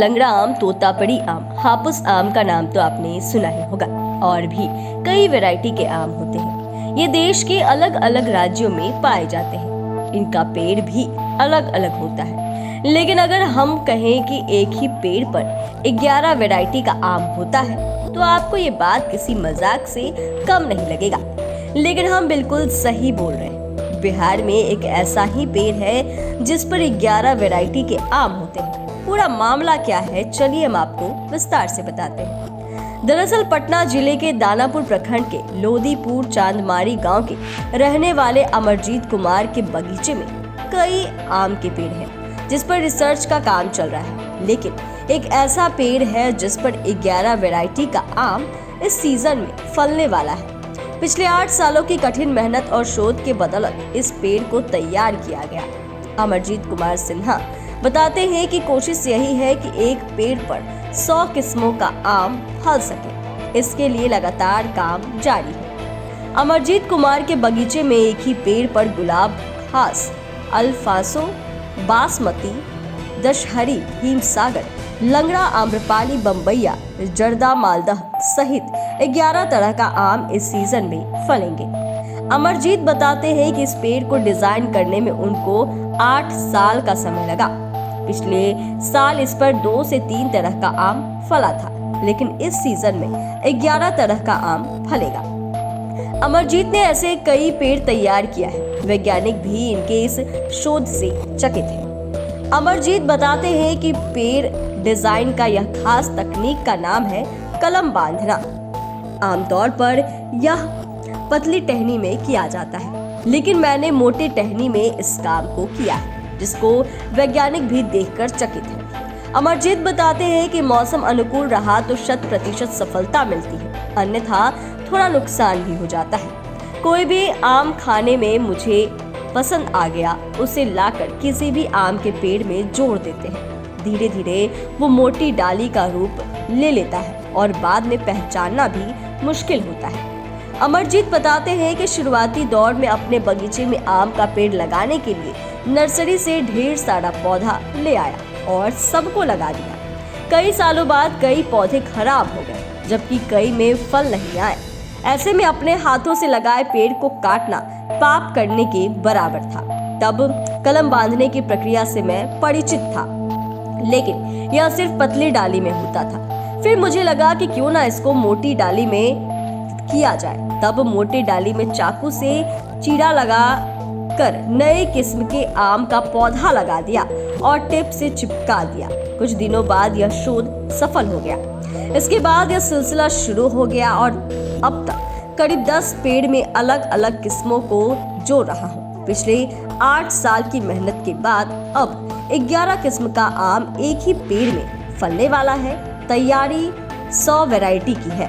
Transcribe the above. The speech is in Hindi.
लंगड़ा आम, तोतापड़ी आम, हापुस आम का नाम तो आपने सुना ही होगा। और भी कई वैरायटी के आम होते हैं। ये देश के अलग अलग राज्यों में पाए जाते हैं। इनका पेड़ भी अलग अलग होता है, लेकिन अगर हम कहें कि एक ही पेड़ पर 11 वैरायटी का आम होता है तो आपको ये बात किसी मजाक से कम नहीं लगेगा। लेकिन हम बिल्कुल सही बोल रहे हैं। बिहार में एक ऐसा ही पेड़ है जिस पर 11 वैरायटी के आम होते हैं। पूरा मामला क्या है, चलिए हम आपको विस्तार से बताते हैं। दरअसल पटना जिले के दानापुर प्रखंड के लोदीपुर चांदमारी गांव के रहने वाले अमरजीत कुमार के बगीचे में कई आम के पेड़ हैं, जिस पर रिसर्च का काम चल रहा है। लेकिन एक ऐसा पेड़ है जिस पर 11 वैरायटी का आम इस सीजन में फलने वाला है। पिछले 8 सालों की कठिन मेहनत और शोध के बदौलत इस पेड़ को तैयार किया गया। अमरजीत कुमार सिन्हा बताते हैं कि कोशिश यही है कि एक पेड़ पर 100 किस्मों का आम फल सके। इसके लिए लगातार काम जारी है। अमरजीत कुमार के बगीचे में एक ही पेड़ पर गुलाब खास, अल्फांसो, बासमती, दशहरी, हिमसागर, लंगड़ा, आम्रपाली, बम्बैया, जर्दा, मालदह सहित 11 तरह का आम इस सीजन में फलेंगे। अमरजीत बताते हैं कि इस पेड़ को डिजाइन करने में उनको 8 साल का समय लगा। पिछले साल इस पर 2 से 3 तरह का आम फला था, लेकिन इस सीजन में 11 तरह का आम फलेगा। अमरजीत ने ऐसे कई पेड़ तैयार किया है। वैज्ञानिक भी इनके इस शोध से चकित हैं। अमरजीत बताते हैं कि पेड़ डिजाइन का यह खास तकनीक का नाम है कलम बांधना। आमतौर पर यह पतली टहनी में किया जाता है, लेकिन मैंने मोटे टहनी में इस काम को किया है, जिसको वैज्ञानिक भी देखकर चकित है। अमरजीत बताते हैं कि मौसम अनुकूल रहा तो 100% सफलता मिलती है, अन्यथा थोड़ा नुकसान भी हो जाता है। कोई भी आम खाने में मुझे पसंद आ गया, उसे लाकर किसी भी आम के पेड़ में जोड़ देते हैं। धीरे धीरे वो मोटी डाली का रूप ले लेता है और बाद में पहचानना भी मुश्किल होता है। अमरजीत बताते हैं कि शुरुआती दौर में अपने बगीचे में आम का पेड़ लगाने के लिए नर्सरी से ढेर सारा पौधा ले आया और सबको लगा दिया। कई सालों बाद कई पौधे खराब हो गए, जबकि कई में फल नहीं आए। ऐसे में अपने हाथों से लगाए पेड़ को काटना पाप करने के बराबर था। तब कलम बांधने की प्रक्रिया से मैं परिचित था, लेकिन यह सिर्फ पतली डाली में होता था। फिर मुझे लगा कि क्यों ना इसको मोटी डाली में किया जाए। तब मोटी डाली में चाकू से चीरा लगा कर नए किस्म के आम का पौधा लगा दिया और टेप से चिपका दिया। कुछ दिनों बाद यह शोध सफल हो गया। इसके बाद यह सिलसिला शुरू हो गया और अब तक करीब 10 पेड़ में अलग अलग किस्मों को जोड़ रहा हूँ। पिछले 8 साल की मेहनत के बाद अब 11 किस्म का आम एक ही पेड़ में फलने वाला है। तैयारी 100 वैरायटी की है।